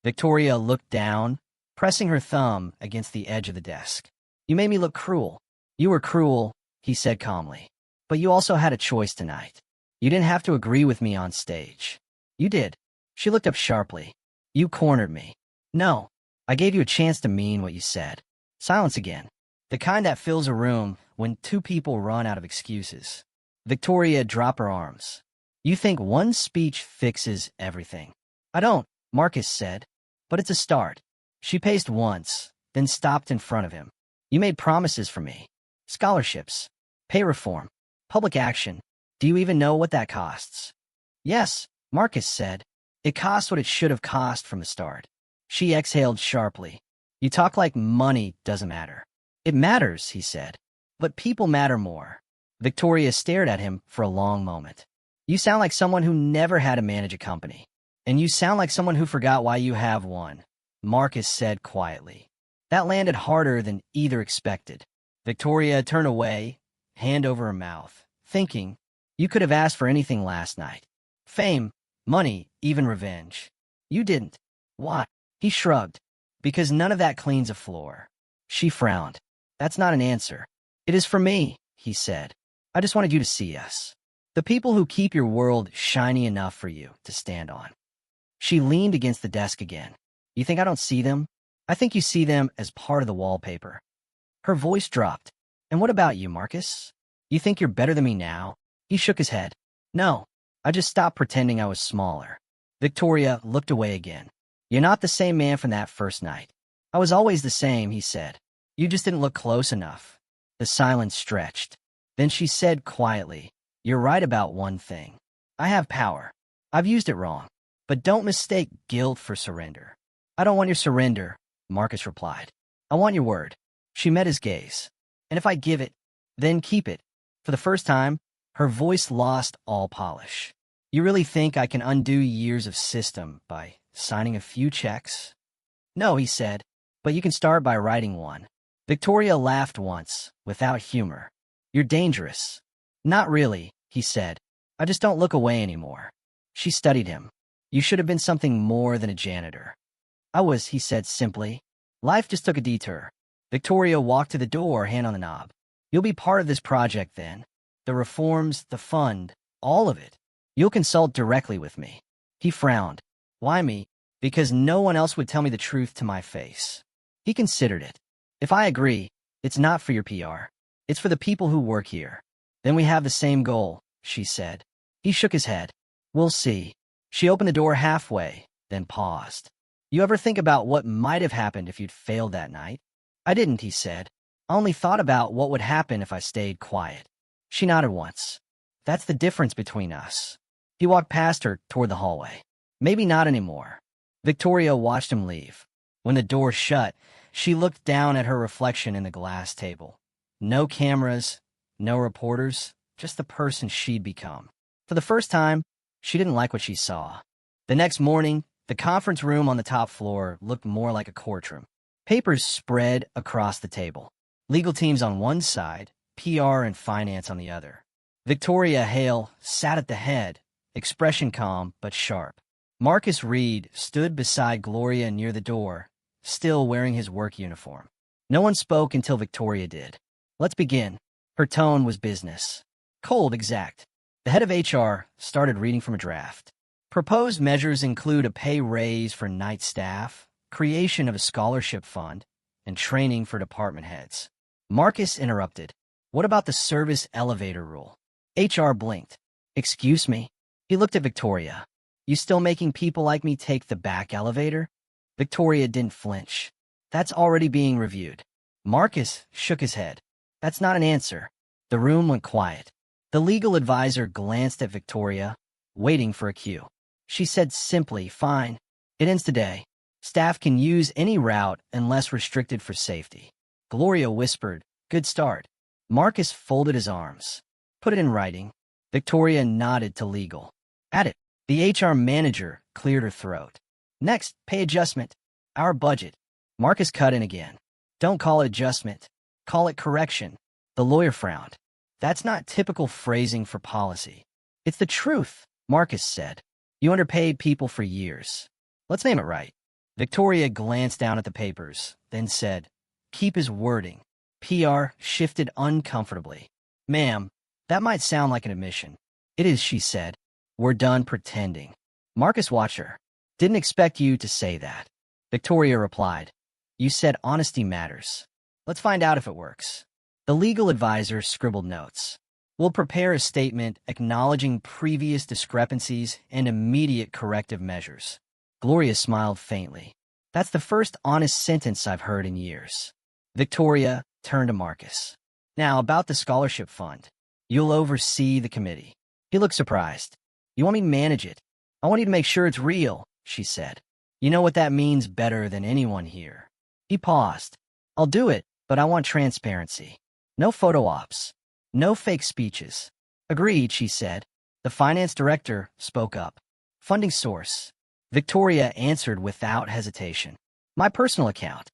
Speaker 1: Victoria looked down, pressing her thumb against the edge of the desk. You made me look cruel. You were cruel, he said calmly. But you also had a choice tonight. You didn't have to agree with me on stage. You did. She looked up sharply. You cornered me. No, I gave you a chance to mean what you said. Silence again. The kind that fills a room when two people run out of excuses. Victoria dropped her arms. You think one speech fixes everything. I don't, Marcus said. But it's a start. She paced once, then stopped in front of him. You made promises for me. Scholarships. Pay reform. Public action. Do you even know what that costs? Yes, Marcus said. It costs what it should have cost from the start. She exhaled sharply. You talk like money doesn't matter. It matters, he said. But people matter more. Victoria stared at him for a long moment. You sound like someone who never had to manage a company. And you sound like someone who forgot why you have one, Marcus said quietly. That landed harder than either expected. Victoria turned away, hand over her mouth, thinking, you could have asked for anything last night. Fame, money, even revenge. You didn't. Why? He shrugged. Because none of that cleans a floor. She frowned. That's not an answer. It is for me, he said. I just wanted you to see us. The people who keep your world shiny enough for you to stand on. She leaned against the desk again. You think I don't see them? I think you see them as part of the wallpaper. Her voice dropped. And what about you, Marcus? You think you're better than me now? He shook his head. No, I just stopped pretending I was smaller. Victoria looked away again. You're not the same man from that first night. I was always the same, he said. You just didn't look close enough. The silence stretched. Then she said quietly, you're right about one thing. I have power. I've used it wrong. But don't mistake guilt for surrender. I don't want your surrender, Marcus replied. I want your word. She met his gaze. And if I give it, then keep it. For the first time, her voice lost all polish. You really think I can undo years of system by signing a few checks? No, he said, but you can start by writing one. Victoria laughed once, without humor. You're dangerous. Not really, he said. I just don't look away anymore. She studied him. You should have been something more than a janitor. I was, he said simply. Life just took a detour. Victoria walked to the door, hand on the knob. You'll be part of this project then. The reforms, the fund, all of it. You'll consult directly with me. He frowned. Why me? Because no one else would tell me the truth to my face. He considered it. If I agree, it's not for your PR. It's for the people who work here. Then we have the same goal, she said. He shook his head. We'll see. She opened the door halfway, then paused. You ever think about what might have happened if you'd failed that night? I didn't, he said. I only thought about what would happen if I stayed quiet. She nodded once. That's the difference between us. He walked past her toward the hallway. Maybe not anymore. Victoria watched him leave. When the door shut, she looked down at her reflection in the glass table. No cameras, no reporters, just the person she'd become. For the first time, she didn't like what she saw. The next morning, the conference room on the top floor looked more like a courtroom. Papers spread across the table. Legal teams on one side, PR and finance on the other. Victoria Hale sat at the head, expression calm but sharp. Marcus Reed stood beside Gloria near the door, still wearing his work uniform. No one spoke until Victoria did. Let's begin. Her tone was business. Cold, exact. The head of HR started reading from a draft. Proposed measures include a pay raise for night staff, creation of a scholarship fund, and training for department heads. Marcus interrupted. What about the service elevator rule? HR blinked. Excuse me? He looked at Victoria. You still making people like me take the back elevator? Victoria didn't flinch. That's already being reviewed. Marcus shook his head. That's not an answer. The room went quiet. The legal advisor glanced at Victoria, waiting for a cue. She said simply, fine. It ends today. Staff can use any route unless restricted for safety. Gloria whispered, good start. Marcus folded his arms. Put it in writing. Victoria nodded to legal. At it. The HR manager cleared her throat. Next, pay adjustment. Our budget. Marcus cut in again. Don't call it adjustment. Call it correction. The lawyer frowned. That's not typical phrasing for policy. It's the truth, Marcus said. You underpaid people for years. Let's name it right. Victoria glanced down at the papers, then said, keep his wording. PR shifted uncomfortably. Ma'am, that might sound like an admission. It is, she said. We're done pretending. Marcus watched her. Didn't expect you to say that. Victoria replied, you said honesty matters. Let's find out if it works. The legal advisor scribbled notes. We'll prepare a statement acknowledging previous discrepancies and immediate corrective measures. Gloria smiled faintly. That's the first honest sentence I've heard in years. Victoria turned to Marcus. Now, about the scholarship fund. You'll oversee the committee. He looked surprised. You want me to manage it? I want you to make sure it's real, she said. You know what that means better than anyone here. He paused. I'll do it, but I want transparency. No photo ops. No fake speeches. Agreed, she said. The finance director spoke up. Funding source. Victoria answered without hesitation. My personal account.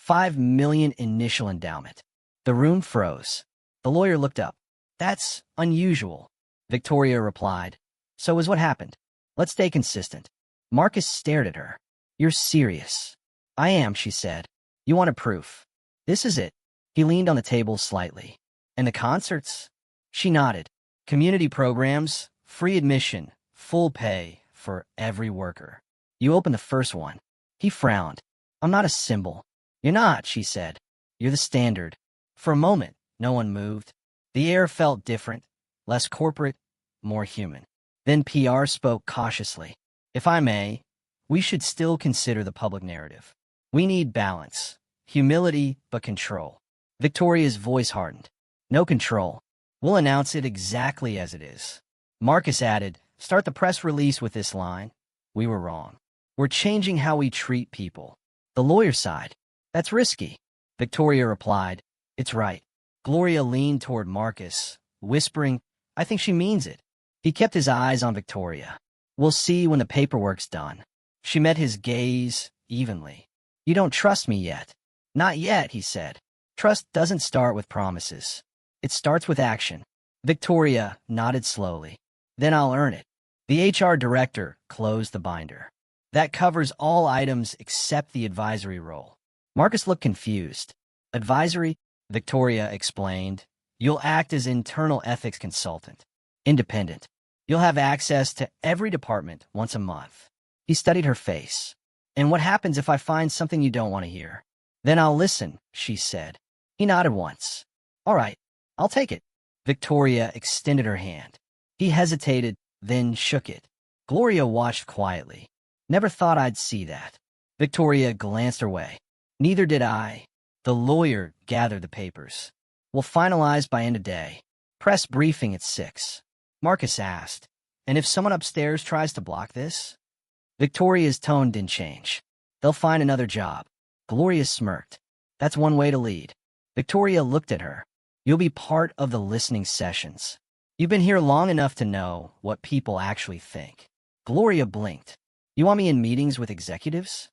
Speaker 1: $5 million initial endowment. The room froze. The lawyer looked up. That's unusual. Victoria replied. So is what happened. Let's stay consistent. Marcus stared at her. You're serious. I am, she said. You want a proof. This is it. He leaned on the table slightly. And the concerts? She nodded. Community programs, free admission, full pay for every worker. You open the first one. He frowned. I'm not a symbol. You're not, she said. You're the standard. For a moment, no one moved. The air felt different, less corporate, more human. Then PR spoke cautiously. If I may, we should still consider the public narrative. We need balance, humility, but control. Victoria's voice hardened. No control. We'll announce it exactly as it is. Marcus added, start the press release with this line. We were wrong. We're changing how we treat people. The lawyer sighed. That's risky. Victoria replied, it's right. Gloria leaned toward Marcus, whispering, I think she means it. He kept his eyes on Victoria. We'll see when the paperwork's done. She met his gaze evenly. You don't trust me yet. Not yet, he said. Trust doesn't start with promises. It starts with action. Victoria nodded slowly. Then I'll earn it. The HR director closed the binder. That covers all items except the advisory role. Marcus looked confused. Advisory? Victoria explained. You'll act as internal ethics consultant. Independent. You'll have access to every department once a month. He studied her face. And what happens if I find something you don't want to hear? Then I'll listen, she said. He nodded once. All right, I'll take it. Victoria extended her hand. He hesitated, then shook it. Gloria watched quietly. Never thought I'd see that. Victoria glanced her way. Neither did I. The lawyer gathered the papers. We'll finalize by end of day. Press briefing at 6. Marcus asked, and if someone upstairs tries to block this? Victoria's tone didn't change. They'll find another job. Gloria smirked. That's one way to lead. Victoria looked at her. You'll be part of the listening sessions. You've been here long enough to know what people actually think. Gloria blinked. You want me in meetings with executives?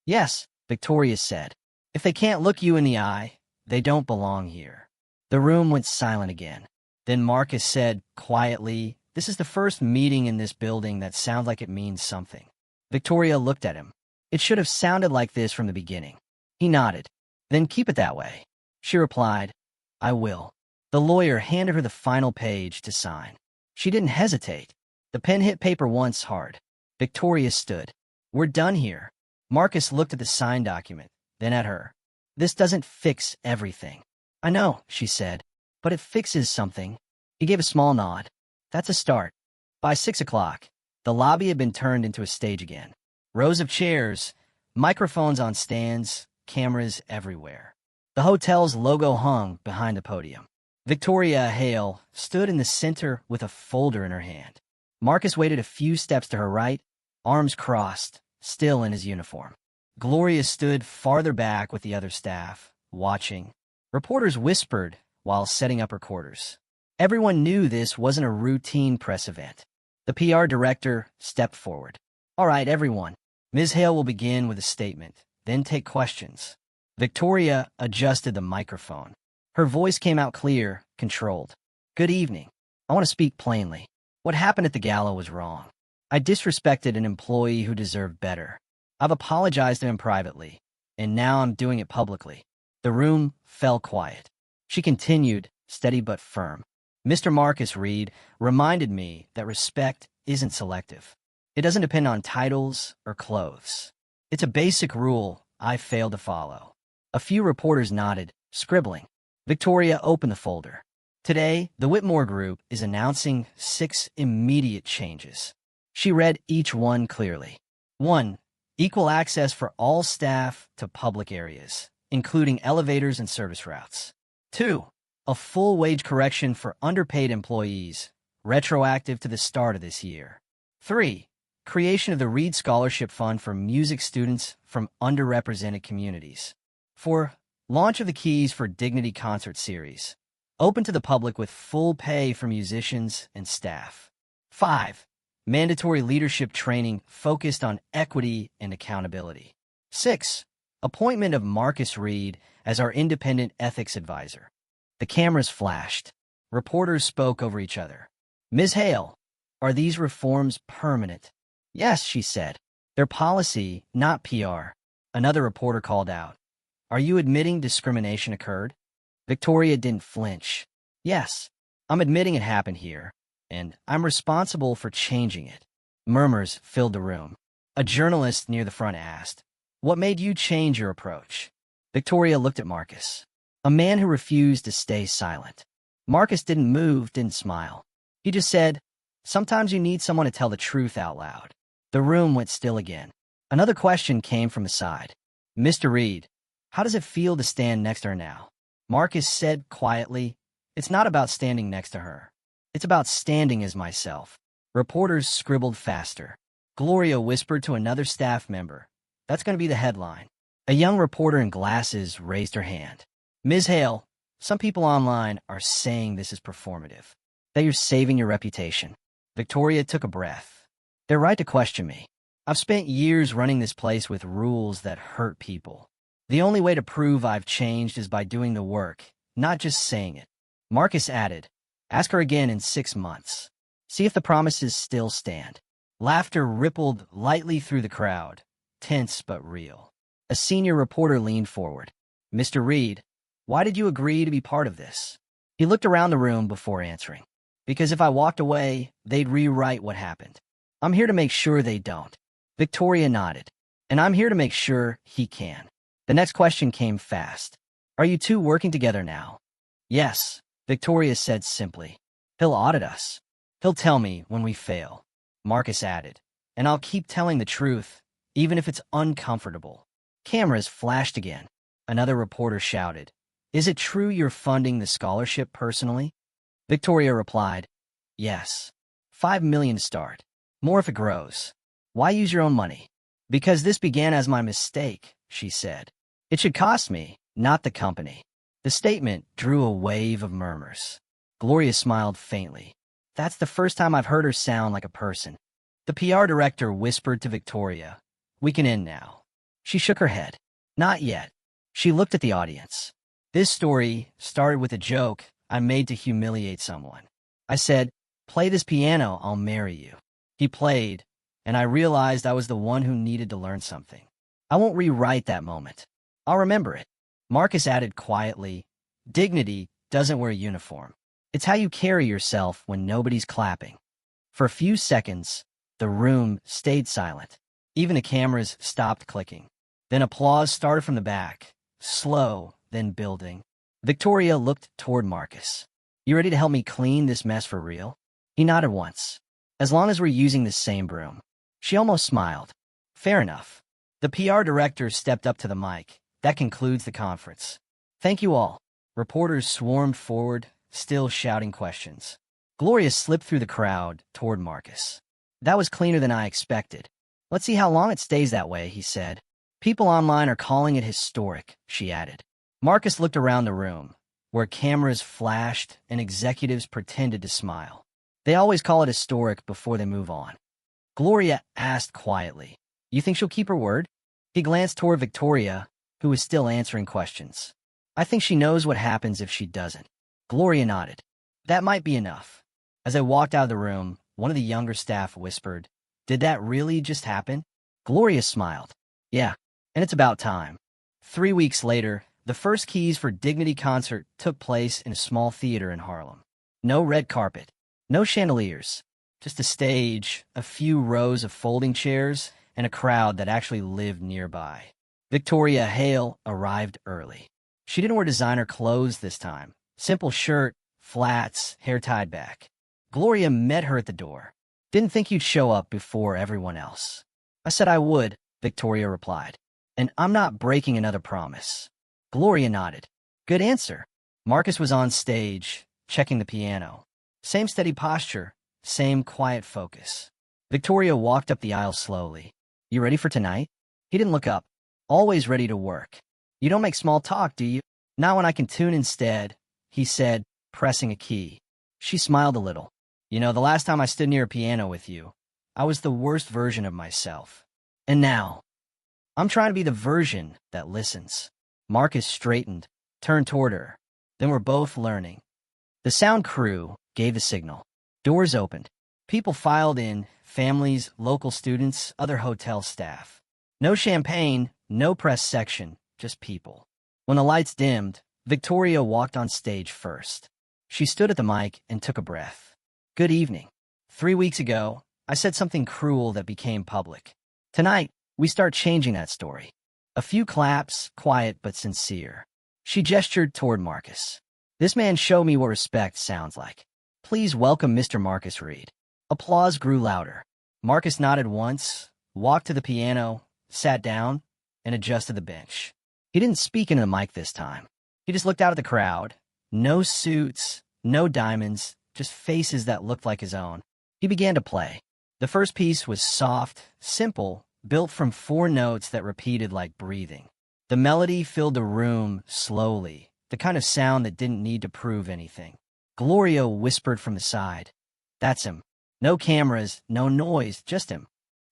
Speaker 1: Yes, Victoria said. If they can't look you in the eye, they don't belong here. The room went silent again. Then Marcus said, quietly, this is the first meeting in this building that sounds like it means something. Victoria looked at him. It should have sounded like this from the beginning. He nodded. Then keep it that way. She replied, I will. The lawyer handed her the final page to sign. She didn't hesitate. The pen hit paper once hard. Victoria stood. We're done here. Marcus looked at the signed document, then at her. This doesn't fix everything. I know, she said, but it fixes something. He gave a small nod. That's a start. By 6 o'clock, the lobby had been turned into a stage again. Rows of chairs, microphones on stands, cameras everywhere. The hotel's logo hung behind the podium. Victoria Hale stood in the center with a folder in her hand. Marcus waited a few steps to her right, arms crossed, still in his uniform. Gloria stood farther back with the other staff, watching. Reporters whispered while setting up recorders. Everyone knew this wasn't a routine press event. The PR director stepped forward. All right, everyone. Ms. Hale will begin with a statement, then take questions. Victoria adjusted the microphone. Her voice came out clear, controlled. Good evening. I want to speak plainly. What happened at the gala was wrong. I disrespected an employee who deserved better. I've apologized to him privately, and now I'm doing it publicly. The room fell quiet. She continued, steady but firm. Mr. Marcus Reed reminded me that respect isn't selective. It doesn't depend on titles or clothes. It's a basic rule I failed to follow. A few reporters nodded, scribbling. Victoria opened the folder. Today, the Whitmore Group is announcing 6 immediate changes. She read each one clearly. 1. Equal access for all staff to public areas, including elevators and service routes. 2. A full wage correction for underpaid employees, retroactive to the start of this year. 3. Creation of the Reed Scholarship Fund for music students from underrepresented communities. 4. Launch of the Keys for Dignity concert series, open to the public with full pay for musicians and staff. 5. Mandatory leadership training focused on equity and accountability. 6. Appointment of Marcus Reed as our independent ethics advisor. The cameras flashed. Reporters spoke over each other. Ms. Hale, are these reforms permanent? Yes, she said. They're policy, not PR. Another reporter called out. Are you admitting discrimination occurred? Victoria didn't flinch. Yes, I'm admitting it happened here, and I'm responsible for changing it. Murmurs filled the room. A journalist near the front asked, what made you change your approach? Victoria looked at Marcus, a man who refused to stay silent. Marcus didn't move, didn't smile. He just said, sometimes you need someone to tell the truth out loud. The room went still again. Another question came from the side. Mr. Reed, how does it feel to stand next to her now? Marcus said quietly, it's not about standing next to her. It's about standing as myself. Reporters scribbled faster. Gloria whispered to another staff member, that's going to be the headline. A young reporter in glasses raised her hand. Ms. Hale, some people online are saying this is performative, that you're saving your reputation. Victoria took a breath. They're right to question me. I've spent years running this place with rules that hurt people. The only way to prove I've changed is by doing the work, not just saying it. Marcus added, ask her again in 6 months. See if the promises still stand. Laughter rippled lightly through the crowd, tense but real. A senior reporter leaned forward. Mr. Reed, why did you agree to be part of this? He looked around the room before answering. Because if I walked away, they'd rewrite what happened. I'm here to make sure they don't. Victoria nodded. And I'm here to make sure he can. The next question came fast. Are you two working together now? Yes, Victoria said simply. He'll audit us. He'll tell me when we fail. Marcus added. And I'll keep telling the truth, even if it's uncomfortable. Cameras flashed again. Another reporter shouted, is it true you're funding the scholarship personally? Victoria replied, yes. 5 million to start. More if it grows. Why use your own money? Because this began as my mistake, she said. It should cost me, not the company. The statement drew a wave of murmurs. Gloria smiled faintly. That's the first time I've heard her sound like a person. The PR director whispered to Victoria, we can end now. She shook her head. Not yet. She looked at the audience. This story started with a joke I made to humiliate someone. I said, play this piano, I'll marry you. He played, and I realized I was the one who needed to learn something. I won't rewrite that moment. I'll remember it. Marcus added quietly, dignity doesn't wear a uniform. It's how you carry yourself when nobody's clapping. For a few seconds, the room stayed silent. Even the cameras stopped clicking. Then applause started from the back, slow, then building. Victoria looked toward Marcus. You ready to help me clean this mess for real? He nodded once. As long as we're using the same broom. She almost smiled. Fair enough. The PR director stepped up to the mic. That concludes the conference. Thank you all. Reporters swarmed forward, still shouting questions. Gloria slipped through the crowd toward Marcus. That was cleaner than I expected. Let's see how long it stays that way, he said. People online are calling it historic, she added. Marcus looked around the room, where cameras flashed and executives pretended to smile. They always call it historic before they move on. Gloria asked quietly, you think she'll keep her word? He glanced toward Victoria, who was still answering questions. I think she knows what happens if she doesn't. Gloria nodded. That might be enough. As I walked out of the room, one of the younger staff whispered, "Did that really just happen?" Gloria smiled. "Yeah, and it's about time." 3 weeks later, the first Keys for Dignity concert took place in a small theater in Harlem. No red carpet, no chandeliers, just a stage, a few rows of folding chairs, and a crowd that actually lived nearby. Victoria Hale arrived early. She didn't wear designer clothes this time. Simple shirt, flats, hair tied back. Gloria met her at the door. "Didn't think you'd show up before everyone else." "I said I would," Victoria replied. "And I'm not breaking another promise." Gloria nodded. "Good answer." Marcus was on stage, checking the piano. Same steady posture, same quiet focus. Victoria walked up the aisle slowly. "You ready for tonight?" He didn't look up. "Always ready to work." "You don't make small talk, do you?" "Not when I can tune instead," he said, pressing a key. She smiled a little. "You know, the last time I stood near a piano with you, I was the worst version of myself. And now, I'm trying to be the version that listens." Marcus straightened, turned toward her. Then we're both learning. The sound crew gave the signal. Doors opened. People filed in, families, local students, other hotel staff. No champagne, no press section, just people. When the lights dimmed, Victoria walked on stage first. She stood at the mic and took a breath. "Good evening. 3 weeks ago, I said something cruel that became public. Tonight, we start changing that story." A few claps, quiet but sincere. She gestured toward Marcus. "This man showed me what respect sounds like. Please welcome Mr. Marcus Reed." Applause grew louder. Marcus nodded once, walked to the piano, sat down, and adjusted the bench. He didn't speak into the mic this time. He just looked out at the crowd. No suits, no diamonds, just faces that looked like his own. He began to play. The first piece was soft, simple, built from 4 notes that repeated like breathing. The melody filled the room slowly, the kind of sound that didn't need to prove anything. Gloria whispered from the side, "That's him. No cameras, no noise, just him."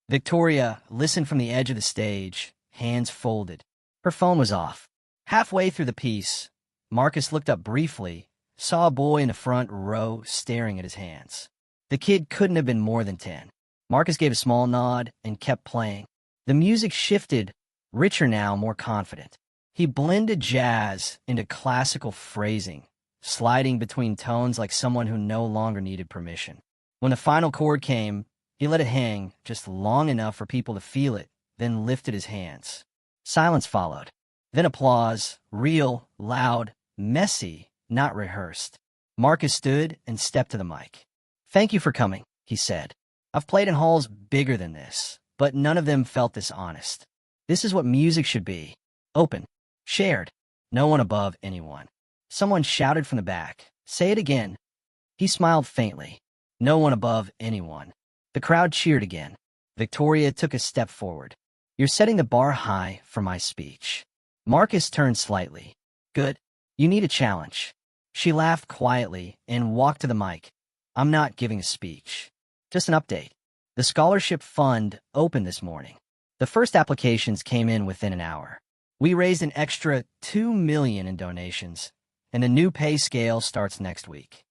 Speaker 1: Victoria listened from the edge of the stage, hands folded. Her phone was off. Halfway through the piece, Marcus looked up briefly, saw a boy in the front row staring at his hands. The kid couldn't have been more than 10. Marcus gave a small nod and kept playing. The music shifted, richer now, more confident. He blended jazz into classical phrasing, sliding between tones like someone who no longer needed permission. When the final chord came, he let it hang just long enough for people to feel it, then lifted his hands. Silence followed. Then applause, real, loud, messy, not rehearsed. Marcus stood and stepped to the mic. "Thank you for coming," he said. "I've played in halls bigger than this, but none of them felt this honest. This is what music should be. Open. Shared. No one above anyone." Someone shouted from the back, "Say it again." He smiled faintly. "No one above anyone." The crowd cheered again. Victoria took a step forward. "You're setting the bar high for my speech." Marcus turned slightly. "Good. You need a challenge." She laughed quietly and walked to the mic. "I'm not giving a speech. Just an update. The scholarship fund opened this morning. The first applications came in within an hour. We raised an extra $2 million in donations, and the new pay scale starts next week."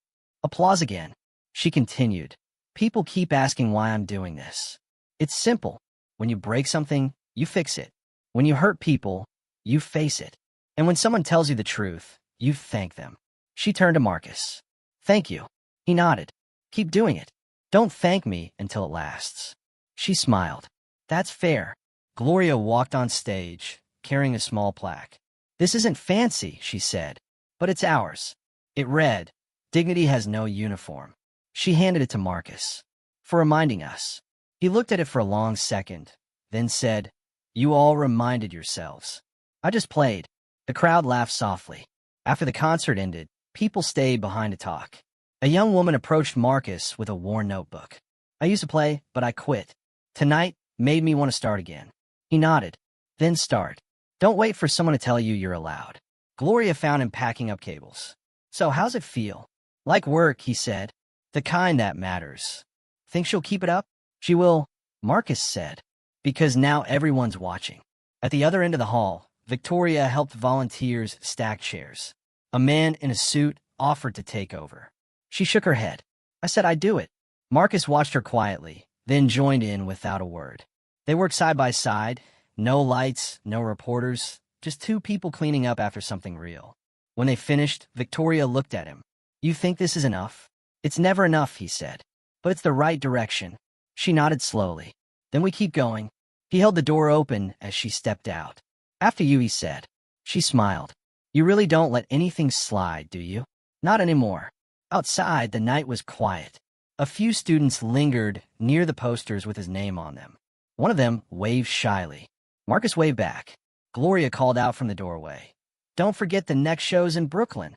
Speaker 1: Applause again. She continued. "People keep asking why I'm doing this. It's simple. When you break something, you fix it. When you hurt people, you face it. And when someone tells you the truth, you thank them." She turned to Marcus. "Thank you." He nodded. "Keep doing it. Don't thank me until it lasts." She smiled. "That's fair." Gloria walked on stage, carrying a small plaque. "This isn't fancy," she said, "but it's ours." It read, "Dignity has no uniform." She handed it to Marcus. "For reminding us." He looked at it for a long second, then said, "You all reminded yourselves. I just played." The crowd laughed softly. After the concert ended, people stayed behind to talk. A young woman approached Marcus with a worn notebook. "I used to play, but I quit. Tonight made me want to start again." He nodded. "Then start. Don't wait for someone to tell you you're allowed." Gloria found him packing up cables. "So how's it feel?" "Like work," he said. "The kind that matters." "Think she'll keep it up?" "She will," Marcus said, "because now everyone's watching." At the other end of the hall, Victoria helped volunteers stack chairs. A man in a suit offered to take over. She shook her head. I said I'd do it. Marcus watched her quietly, then joined in without a word. They worked side by side. No lights, no reporters, just two people cleaning up after something real. When they finished, Victoria looked at him. You think this is enough? It's never enough, he said. But it's the right direction. She nodded slowly. Then we keep going. He held the door open as she stepped out. After you, he said. She smiled. You really don't let anything slide, do you? Not anymore. Outside, the night was quiet. A few students lingered near the posters with his name on them. One of them waved shyly. Marcus waved back. Gloria called out from the doorway. Don't forget the next show's in Brooklyn.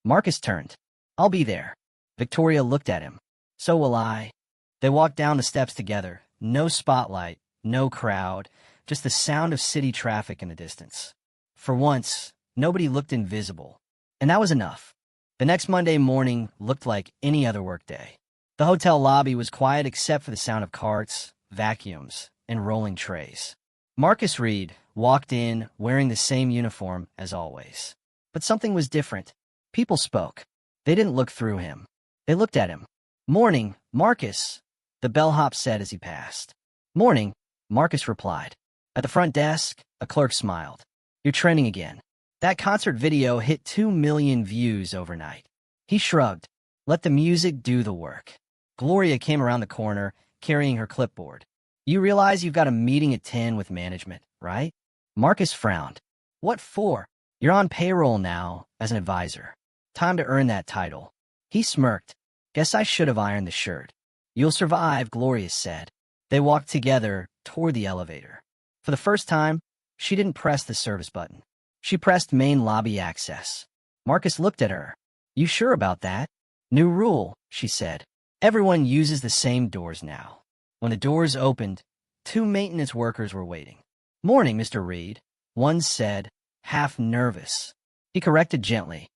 Speaker 1: Marcus turned. I'll be there. Victoria looked at him. So will I. They walked down the steps together. No spotlight, no crowd, just the sound of city traffic in the distance. For once, nobody looked invisible. And that was enough. The next Monday morning looked like any other workday. The hotel lobby was quiet except for the sound of carts, vacuums, and rolling trays. Marcus Reed walked in wearing the same uniform as always. But something was different. People spoke. They didn't look through him. They looked at him. Morning, Marcus, the bellhop said as he passed. Morning, Marcus replied. At the front desk, a clerk smiled. You're trending again. That concert video hit 2 million views overnight. He shrugged. Let the music do the work. Gloria came around the corner, carrying her clipboard. You realize you've got a meeting at 10 with management, right? Marcus frowned. What for? You're on payroll now as an advisor. Time to earn that title. He smirked. Guess I should have ironed the shirt. You'll survive, Gloria said. They walked together toward the elevator. For the first time, she didn't press the service button. She pressed main lobby access. Marcus looked at her. You sure about that? New rule, she said. Everyone uses the same doors now. When the doors opened, 2 maintenance workers were waiting. Morning, Mr. Reed, one said, half nervous. He corrected gently.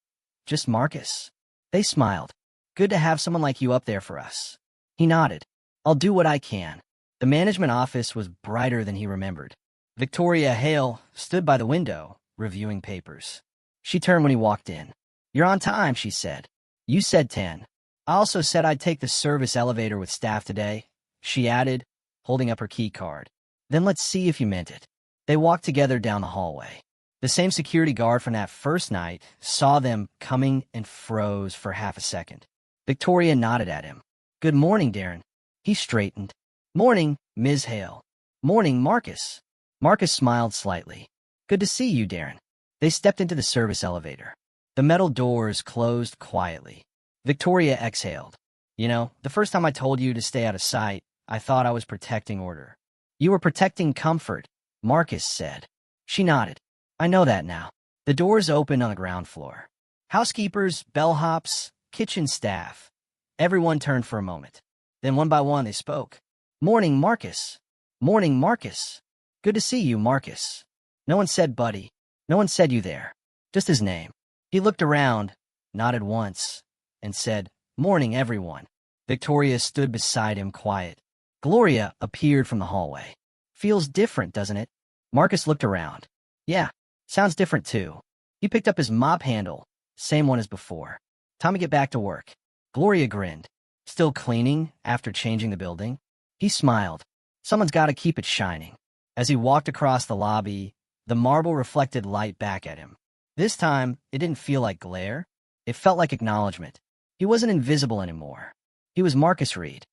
Speaker 1: Just Marcus. They smiled. Good to have someone like you up there for us. He nodded. I'll do what I can. The management office was brighter than he remembered. Victoria Hale stood by the window, reviewing papers. She turned when he walked in. You're on time, she said. You said 10. I also said I'd take the service elevator with staff today, she added, holding up her key card. Then let's see if you meant it. They walked together down the hallway. The same security guard from that first night saw them coming and froze for half a second. Victoria nodded at him. Good morning, Darren. He straightened. Morning, Ms. Hale. Morning, Marcus. Marcus smiled slightly. Good to see you, Darren. They stepped into the service elevator. The metal doors closed quietly. Victoria exhaled. You know, the first time I told you to stay out of sight, I thought I was protecting order. You were protecting comfort, Marcus said. She nodded. I know that now. The doors opened on the ground floor. Housekeepers, bellhops, kitchen staff. Everyone turned for a moment. Then one by one they spoke. Morning, Marcus. Morning, Marcus. Good to see you, Marcus. No one said buddy. No one said you there. Just his name. He looked around, nodded once, and said, Morning, everyone. Victoria stood beside him, quiet. Gloria appeared from the hallway. Feels different, doesn't it? Marcus looked around. Yeah, sounds different too. He picked up his mop handle, same one as before. Time to get back to work. Gloria grinned. Still cleaning after changing the building? He smiled. Someone's got to keep it shining. As he walked across the lobby, the marble reflected light back at him. This time, it didn't feel like glare. It felt like acknowledgement. He wasn't invisible anymore. He was Marcus Reed.